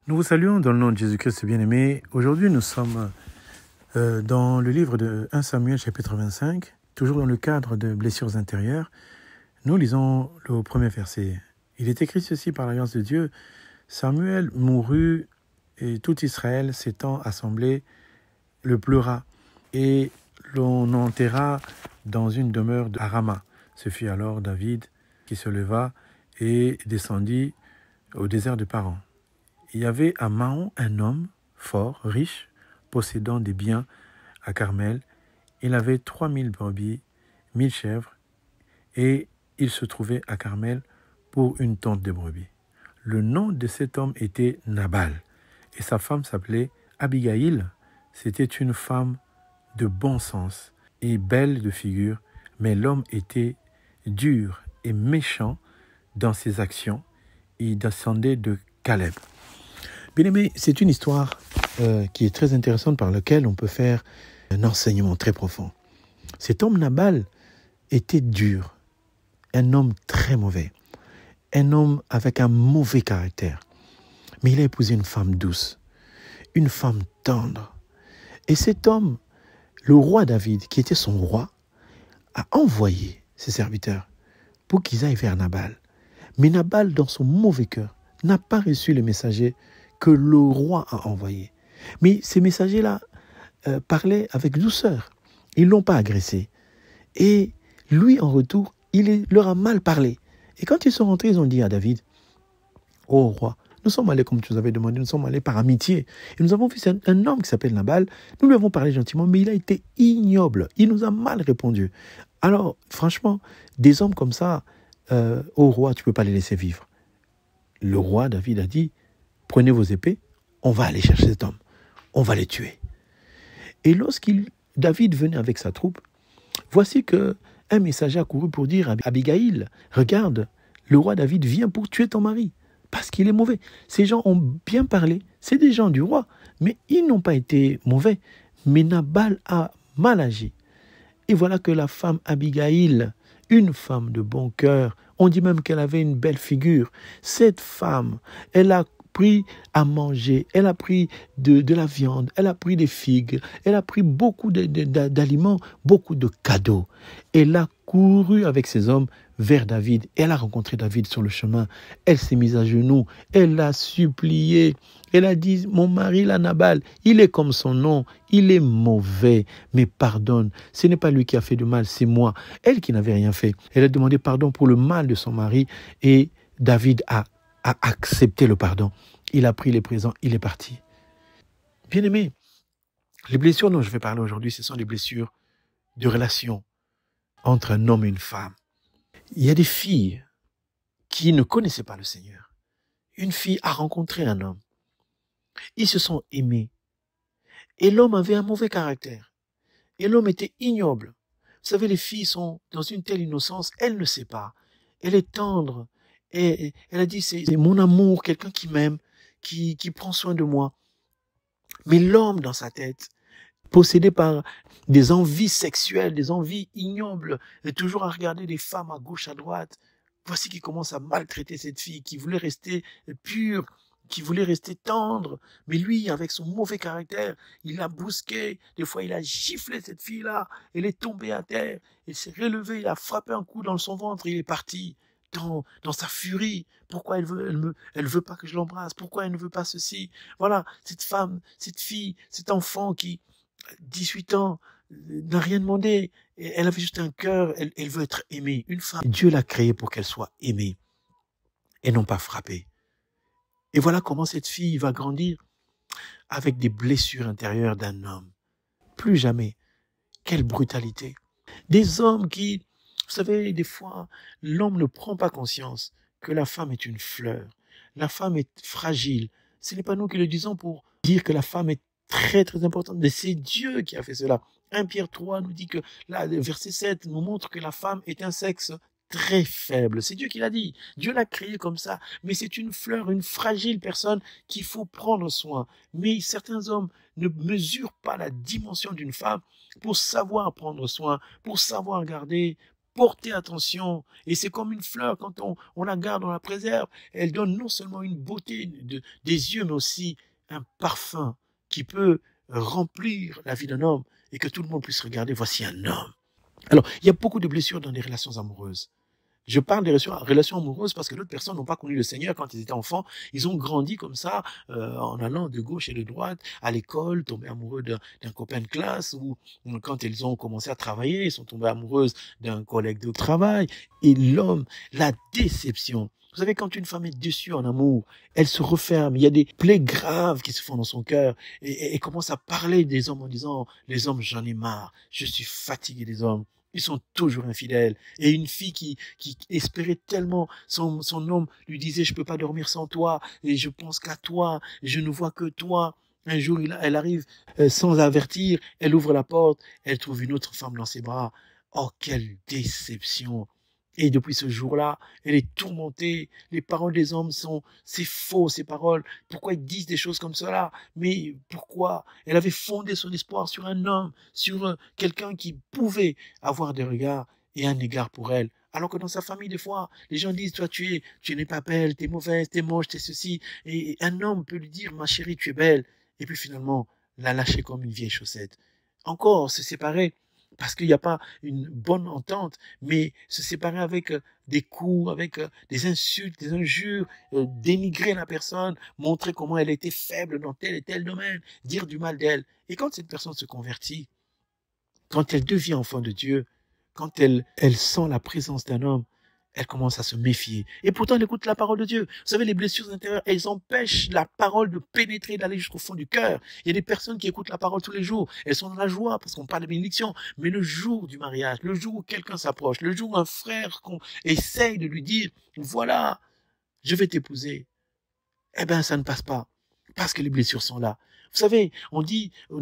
Nous vous saluons dans le nom de Jésus-Christ bien-aimé. Aujourd'hui, nous sommes dans le livre de 1 Samuel, chapitre 25, toujours dans le cadre de blessures intérieures. Nous lisons le premier verset. Il est écrit ceci par l'alliance de Dieu. Samuel mourut et tout Israël s'étant assemblé le pleura et l'on enterra dans une demeure à Rama. Ce fut alors David qui se leva et descendit au désert de Paran. Il y avait à Mahon un homme fort, riche, possédant des biens à Carmel. Il avait 3000 brebis, 1000 chèvres, et il se trouvait à Carmel pour une tente de brebis. Le nom de cet homme était Nabal, et sa femme s'appelait Abigaïl. C'était une femme de bon sens et belle de figure, mais l'homme était dur et méchant dans ses actions. Il descendait de Caleb. Bien-aimé, c'est une histoire qui est très intéressante par laquelle on peut faire un enseignement très profond. Cet homme Nabal était dur, un homme très mauvais, un homme avec un mauvais caractère. Mais il a épousé une femme douce, une femme tendre. Et cet homme, le roi David, qui était son roi, a envoyé ses serviteurs pour qu'ils aillent vers Nabal. Mais Nabal, dans son mauvais cœur, n'a pas reçu le messager que le roi a envoyé. Mais ces messagers-là parlaient avec douceur. Ils ne l'ont pas agressé. Et lui, en retour, il leur a mal parlé. Et quand ils sont rentrés, ils ont dit à David, « Oh roi, nous sommes allés comme tu nous avais demandé, nous sommes allés par amitié. Et nous avons vu un homme qui s'appelle Nabal. Nous lui avons parlé gentiment, mais il a été ignoble. Il nous a mal répondu. Alors, franchement, des hommes comme ça, oh roi, tu ne peux pas les laisser vivre. » Le roi David a dit, « Prenez vos épées, on va aller chercher cet homme. On va les tuer. » Et David venait avec sa troupe, voici qu'un messager a couru pour dire à Abigaïl, « Regarde, le roi David vient pour tuer ton mari, parce qu'il est mauvais. » Ces gens ont bien parlé, c'est des gens du roi, mais ils n'ont pas été mauvais. Mais Nabal a mal agi. Et voilà que la femme Abigaïl, une femme de bon cœur, on dit même qu'elle avait une belle figure. Cette femme, elle a pris à manger, elle a pris de la viande, elle a pris des figues, elle a pris beaucoup d'aliments, beaucoup de cadeaux. Elle a couru avec ses hommes vers David. Elle a rencontré David sur le chemin. Elle s'est mise à genoux. Elle a supplié. Elle a dit, « Mon mari, là, Nabal, il est comme son nom. Il est mauvais. Mais pardonne. Ce n'est pas lui qui a fait de mal, c'est moi. » Elle qui n'avait rien fait. Elle a demandé pardon pour le mal de son mari. Et David a accepté le pardon. Il a pris les présents. Il est parti. Bien-aimé, les blessures dont je vais parler aujourd'hui, ce sont des blessures de relation entre un homme et une femme. Il y a des filles qui ne connaissaient pas le Seigneur. Une fille a rencontré un homme. Ils se sont aimés. Et l'homme avait un mauvais caractère. Et l'homme était ignoble. Vous savez, les filles sont dans une telle innocence, elle ne sait pas. Elle est tendre. Et elle a dit, c'est mon amour, quelqu'un qui m'aime, qui prend soin de moi. Mais l'homme dans sa tête, possédé par des envies sexuelles, des envies ignobles, et toujours à regarder des femmes à gauche, à droite. Voici qu'il commence à maltraiter cette fille qui voulait rester pure, qui voulait rester tendre. Mais lui, avec son mauvais caractère, il l'a bousqué. Des fois, il a giflé cette fille-là. Elle est tombée à terre. Il s'est relevé, il a frappé un coup dans son ventre. Il est parti dans sa furie. Pourquoi elle veut pas que je l'embrasse? Pourquoi elle ne veut pas ceci? Voilà, cette femme, cette fille, cet enfant qui 18 ans, n'a rien demandé. Elle avait juste un cœur, elle veut être aimée. Une femme, Dieu l'a créée pour qu'elle soit aimée et non pas frappée. Et voilà comment cette fille va grandir avec des blessures intérieures d'un homme. Plus jamais. Quelle brutalité. Des hommes qui, vous savez, des fois, l'homme ne prend pas conscience que la femme est une fleur. La femme est fragile. Ce n'est pas nous qui le disons pour dire que la femme est très très importante, mais c'est Dieu qui a fait cela. 1 Pierre 3 nous dit que, là, verset 7 nous montre que la femme est un sexe très faible. C'est Dieu qui l'a dit. Dieu l'a créée comme ça. Mais c'est une fleur, une fragile personne qu'il faut prendre soin. Mais certains hommes ne mesurent pas la dimension d'une femme pour savoir prendre soin, pour savoir garder, porter attention. Et c'est comme une fleur, quand on la garde, on la préserve, elle donne non seulement une beauté des yeux, mais aussi un parfum qui peut remplir la vie d'un homme et que tout le monde puisse regarder, voici un homme. Alors, il y a beaucoup de blessures dans les relations amoureuses. Je parle des relations amoureuses parce que d'autres personnes n'ont pas connu le Seigneur quand ils étaient enfants. Ils ont grandi comme ça, en allant de gauche et de droite, à l'école, tombés amoureux d'un copain de classe, ou quand ils ont commencé à travailler, ils sont tombés amoureuses d'un collègue de travail. Et l'homme, la déception. Vous savez, quand une femme est déçue en amour, elle se referme. Il y a des plaies graves qui se font dans son cœur. Et elle commence à parler des hommes en disant, les hommes, j'en ai marre. Je suis fatigué des hommes. Ils sont toujours infidèles. Et une fille qui espérait tellement, son homme lui disait, je peux pas dormir sans toi, et je pense qu'à toi, je ne vois que toi. Un jour, elle arrive sans avertir, elle ouvre la porte, elle trouve une autre femme dans ses bras. Oh, quelle déception! Et depuis ce jour-là, elle est tourmentée. Les paroles des hommes c'est faux, ces paroles. Pourquoi ils disent des choses comme cela? Mais pourquoi? Elle avait fondé son espoir sur un homme, sur quelqu'un qui pouvait avoir des regards et un égard pour elle. Alors que dans sa famille, des fois, les gens disent, toi, tu n'es pas belle, t'es mauvaise, t'es moche, t'es ceci. Et un homme peut lui dire, ma chérie, tu es belle. Et puis finalement, la lâcher comme une vieille chaussette. Encore se séparer parce qu'il n'y a pas une bonne entente, mais se séparer avec des coups, avec des insultes, des injures, dénigrer la personne, montrer comment elle était faible dans tel et tel domaine, dire du mal d'elle. Et quand cette personne se convertit, quand elle devient enfant de Dieu, quand elle sent la présence d'un homme, elle commence à se méfier. Et pourtant, elle écoute la parole de Dieu. Vous savez, les blessures intérieures, elles empêchent la parole de pénétrer, d'aller jusqu'au fond du cœur. Il y a des personnes qui écoutent la parole tous les jours. Elles sont dans la joie parce qu'on parle de bénédiction. Mais le jour du mariage, le jour où quelqu'un s'approche, le jour où un frère essaye de lui dire, voilà, je vais t'épouser, eh bien, ça ne passe pas. Parce que les blessures sont là. Vous savez, on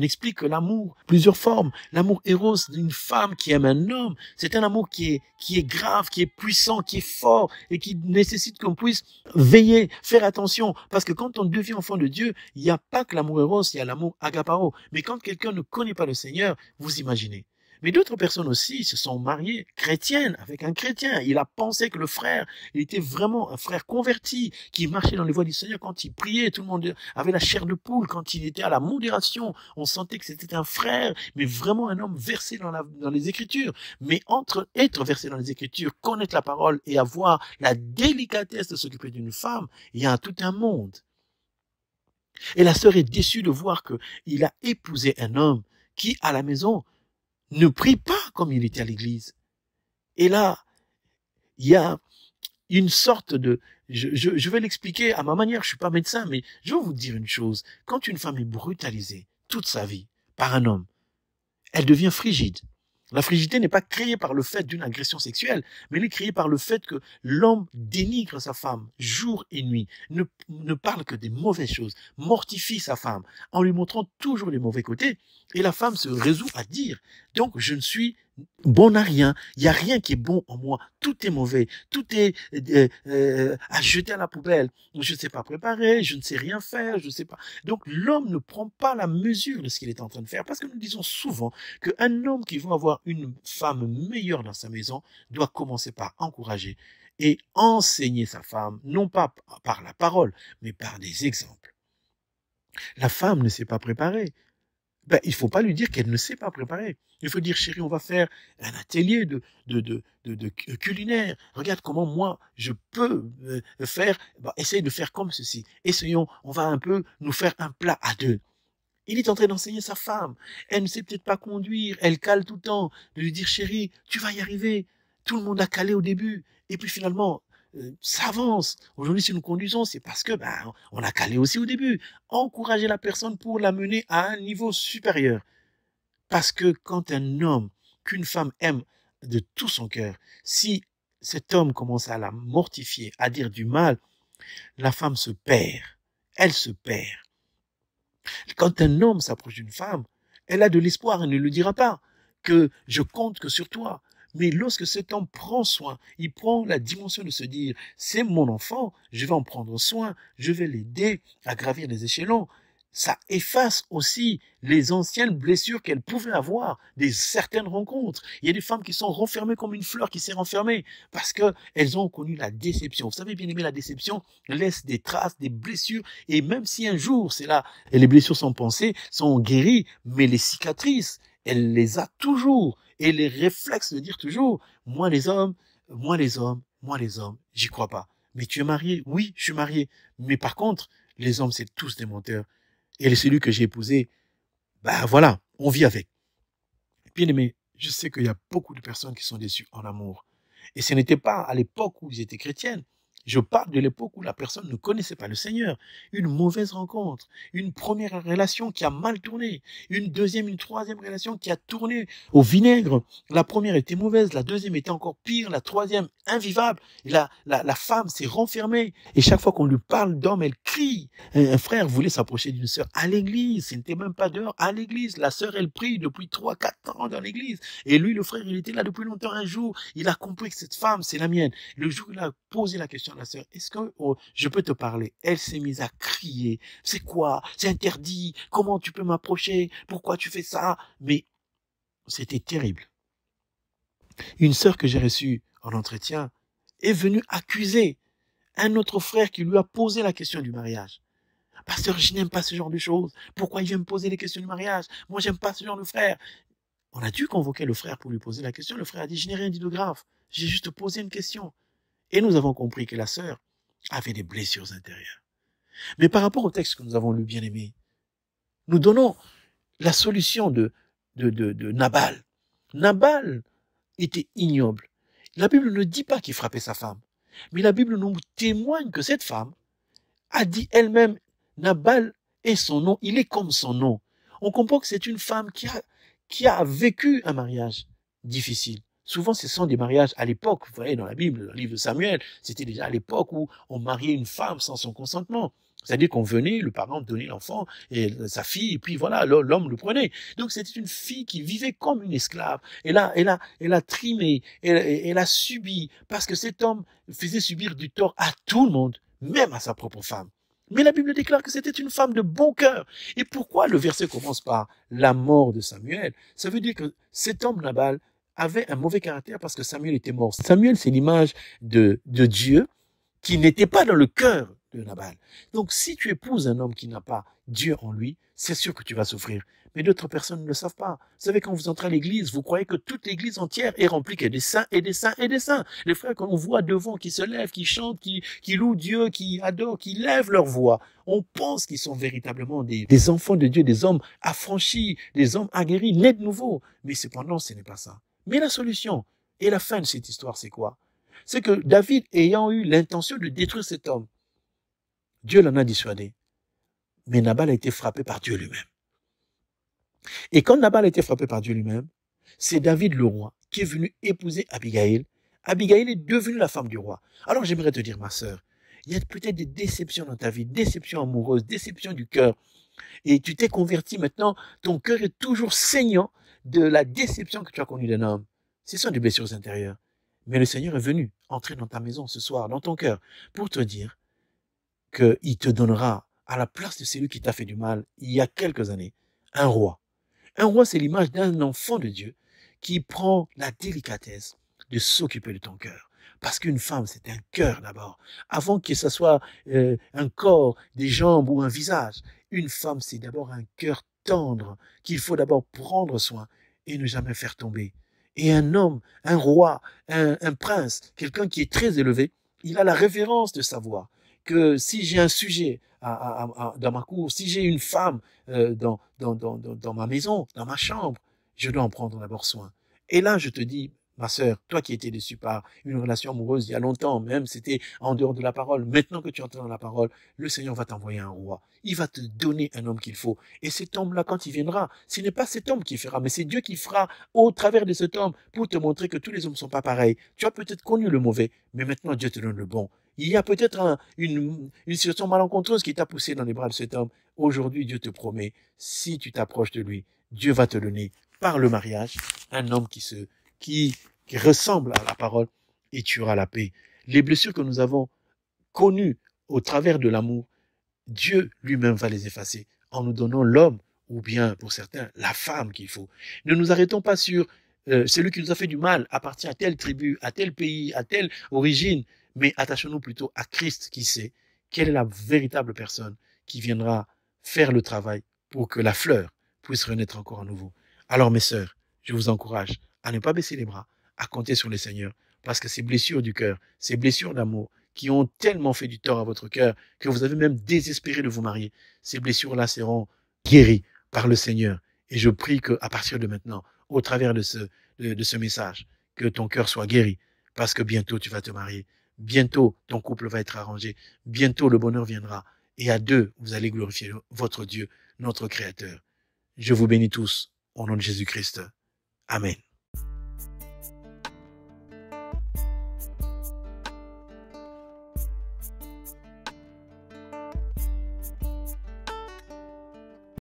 explique que l'amour, plusieurs formes. L'amour éros d'une femme qui aime un homme, c'est un amour qui est grave, qui est puissant, qui est fort et qui nécessite qu'on puisse veiller, faire attention. Parce que quand on devient enfant de Dieu, il n'y a pas que l'amour éros, il y a l'amour agapao. Mais quand quelqu'un ne connaît pas le Seigneur, vous imaginez. Mais d'autres personnes aussi se sont mariées chrétiennes avec un chrétien. Il a pensé que le frère, il était vraiment un frère converti qui marchait dans les voies du Seigneur. Quand il priait, tout le monde avait la chair de poule. Quand il était à la modération, on sentait que c'était un frère, mais vraiment un homme versé dans les Écritures. Mais entre être versé dans les Écritures, connaître la parole et avoir la délicatesse de s'occuper d'une femme, il y a tout un monde. Et la sœur est déçue de voir qu'il a épousé un homme qui, à la maison, ne prie pas comme il était à l'église. Et là, il y a une sorte de... Je vais l'expliquer à ma manière, je suis pas médecin, mais je vais vous dire une chose. Quand une femme est brutalisée toute sa vie par un homme, elle devient frigide. La frigidité n'est pas créée par le fait d'une agression sexuelle, mais elle est créée par le fait que l'homme dénigre sa femme jour et nuit, ne parle que des mauvaises choses, mortifie sa femme en lui montrant toujours les mauvais côtés. Et la femme se résout à dire, donc je ne suis bon à rien, il n'y a rien qui est bon en moi, tout est mauvais, tout est à jeter à la poubelle, je ne sais pas préparer, je ne sais rien faire, je ne sais pas. Donc l'homme ne prend pas la mesure de ce qu'il est en train de faire, parce que nous disons souvent qu'un homme qui veut avoir une femme meilleure dans sa maison doit commencer par encourager et enseigner sa femme, non pas par la parole, mais par des exemples. La femme ne s'est pas préparée. Ben, il faut pas lui dire qu'elle ne sait pas préparer. Il faut dire, chérie, on va faire un atelier de culinaire. Regarde comment moi, je peux faire, essaye de faire comme ceci. Essayons, on va un peu nous faire un plat à deux. Il est en train d'enseigner sa femme. Elle ne sait peut-être pas conduire. Elle cale tout le temps. De lui dire, chérie, tu vas y arriver. Tout le monde a calé au début. Et puis finalement, ça avance. Aujourd'hui, si nous conduisons, c'est parce que on a calé aussi au début. Encourager la personne pour la mener à un niveau supérieur. Parce que quand un homme, qu'une femme aime de tout son cœur, si cet homme commence à la mortifier, à dire du mal, la femme se perd. Elle se perd. Quand un homme s'approche d'une femme, elle a de l'espoir, elle ne le dira pas, que je compte que sur toi. Mais lorsque cet homme prend soin, il prend la dimension de se dire, c'est mon enfant, je vais en prendre soin, je vais l'aider à gravir les échelons. ça efface aussi les anciennes blessures qu'elles pouvaient avoir, des certaines rencontres. Il y a des femmes qui sont renfermées comme une fleur qui s'est renfermée parce qu'elles ont connu la déception. Vous savez, bien aimé, la déception laisse des traces, des blessures, et même si un jour, c'est là, et les blessures sont pensées, sont guéries, mais les cicatrices, elle les a toujours, et les réflexes de dire toujours, moi les hommes, moi les hommes, moi les hommes, j'y crois pas. Mais tu es marié? Oui, je suis marié. Mais par contre, les hommes, c'est tous des menteurs. Et celui que j'ai épousé, ben voilà, on vit avec. Bien aimé, je sais qu'il y a beaucoup de personnes qui sont déçues en amour. Et ce n'était pas à l'époque où ils étaient chrétiennes. Je parle de l'époque où la personne ne connaissait pas le Seigneur. Une mauvaise rencontre, une première relation qui a mal tourné, une deuxième, une troisième relation qui a tourné au vinaigre. La première était mauvaise, la deuxième était encore pire, la troisième invivable. Et la femme s'est renfermée. Et chaque fois qu'on lui parle d'homme, elle crie. Un frère voulait s'approcher d'une sœur à l'église. Ce n'était même pas dehors, à l'église. La sœur, elle prie depuis 3-4 ans dans l'église. Et lui, le frère, il était là depuis longtemps. Un jour, il a compris que cette femme, c'est la mienne. Le jour où il a posé la question à la sœur, est-ce que je peux te parler? Elle s'est mise à crier. C'est quoi? C'est interdit. Comment tu peux m'approcher? Pourquoi tu fais ça? Mais c'était terrible. Une sœur que j'ai reçue en entretien est venue accuser un autre frère qui lui a posé la question du mariage. Pasteur, je n'aime pas ce genre de choses. Pourquoi il vient me poser les questions du mariage? Moi, j'aime pas ce genre de frère. On a dû convoquer le frère pour lui poser la question. Le frère a dit, je n'ai rien dit de grave. J'ai juste posé une question. Et nous avons compris que la sœur avait des blessures intérieures. Mais par rapport au texte que nous avons lu, bien aimé, nous donnons la solution de Nabal. Nabal était ignoble. La Bible ne dit pas qu'il frappait sa femme. Mais la Bible nous témoigne que cette femme a dit elle-même, Nabal est son nom, il est comme son nom. On comprend que c'est une femme qui a vécu un mariage difficile. Souvent, ce sont des mariages à l'époque, vous voyez, dans la Bible, dans le livre de Samuel, c'était déjà à l'époque où on mariait une femme sans son consentement. C'est-à-dire qu'on venait, le parent donnait l'enfant et sa fille, et puis voilà, l'homme le prenait. Donc c'était une fille qui vivait comme une esclave. Elle a trimé, elle a subi, parce que cet homme faisait subir du tort à tout le monde, même à sa propre femme. Mais la Bible déclare que c'était une femme de bon cœur. Et pourquoi le verset commence par la mort de Samuel? Ça veut dire que cet homme Nabal avait un mauvais caractère parce que Samuel était mort. Samuel, c'est l'image de Dieu qui n'était pas dans le cœur de Nabal. Donc, si tu épouses un homme qui n'a pas Dieu en lui, c'est sûr que tu vas souffrir. Mais d'autres personnes ne le savent pas. Vous savez, quand vous entrez à l'église, vous croyez que toute l'église entière est remplie que des saints et des saints et des saints. Les frères qu'on voit devant, qui se lèvent, qui chantent, qui louent Dieu, qui adorent, qui lèvent leur voix, on pense qu'ils sont véritablement des enfants de Dieu, des hommes affranchis, des hommes aguerris, nés de nouveau. Mais cependant, ce n'est pas ça. Mais la solution et la fin de cette histoire, c'est quoi? C'est que David, ayant eu l'intention de détruire cet homme, Dieu l'en a dissuadé. Mais Nabal a été frappé par Dieu lui-même. Et quand Nabal a été frappé par Dieu lui-même, c'est David le roi qui est venu épouser Abigail. Abigail est devenue la femme du roi. Alors j'aimerais te dire, ma sœur, il y a peut-être des déceptions dans ta vie, déceptions amoureuses, déceptions du cœur. Et tu t'es converti maintenant, ton cœur est toujours saignant de la déception que tu as connue d'un homme. Ce sont des blessures intérieures. Mais le Seigneur est venu entrer dans ta maison ce soir, dans ton cœur, pour te dire qu'il te donnera, à la place de celui qui t'a fait du mal, il y a quelques années, un roi. Un roi, c'est l'image d'un enfant de Dieu qui prend la délicatesse de s'occuper de ton cœur. Parce qu'une femme, c'est un cœur d'abord. Avant que ce soit un corps, des jambes ou un visage, une femme, c'est d'abord un cœur tendre qu'il faut d'abord prendre soin et ne jamais faire tomber. Et un homme, un roi, un prince, quelqu'un qui est très élevé, il a la révérence de savoir que si j'ai un sujet dans ma cour, si j'ai une femme dans ma maison, dans ma chambre, je dois en prendre d'abord soin. Et là, je te dis, ma sœur, toi qui étais déçue par une relation amoureuse il y a longtemps, même c'était en dehors de la parole, maintenant que tu entends la parole, le Seigneur va t'envoyer un roi. Il va te donner un homme qu'il faut. Et cet homme-là, quand il viendra, ce n'est pas cet homme qui fera, mais c'est Dieu qui fera au travers de cet homme pour te montrer que tous les hommes ne sont pas pareils. Tu as peut-être connu le mauvais, mais maintenant Dieu te donne le bon. Il y a peut-être une situation malencontreuse qui t'a poussé dans les bras de cet homme. Aujourd'hui, Dieu te promet, si tu t'approches de lui, Dieu va te donner, par le mariage, un homme qui ressemble à la parole et tu auras la paix. Les blessures que nous avons connues au travers de l'amour, Dieu lui-même va les effacer en nous donnant l'homme, ou bien, pour certains, la femme qu'il faut. Ne nous arrêtons pas sur celui qui nous a fait du mal, appartient à telle tribu, à tel pays, à telle origine, mais attachons-nous plutôt à Christ qui sait quelle est la véritable personne qui viendra faire le travail pour que la fleur puisse renaître encore à nouveau. Alors mes sœurs, je vous encourage à ne pas baisser les bras, à compter sur le Seigneur, parce que ces blessures du cœur, ces blessures d'amour qui ont tellement fait du tort à votre cœur que vous avez même désespéré de vous marier, ces blessures-là seront guéries par le Seigneur. Et je prie qu'à partir de maintenant, au travers de ce message, que ton cœur soit guéri, parce que bientôt tu vas te marier, bientôt ton couple va être arrangé, bientôt le bonheur viendra, et à deux, vous allez glorifier votre Dieu, notre Créateur. Je vous bénis tous, au nom de Jésus-Christ. Amen.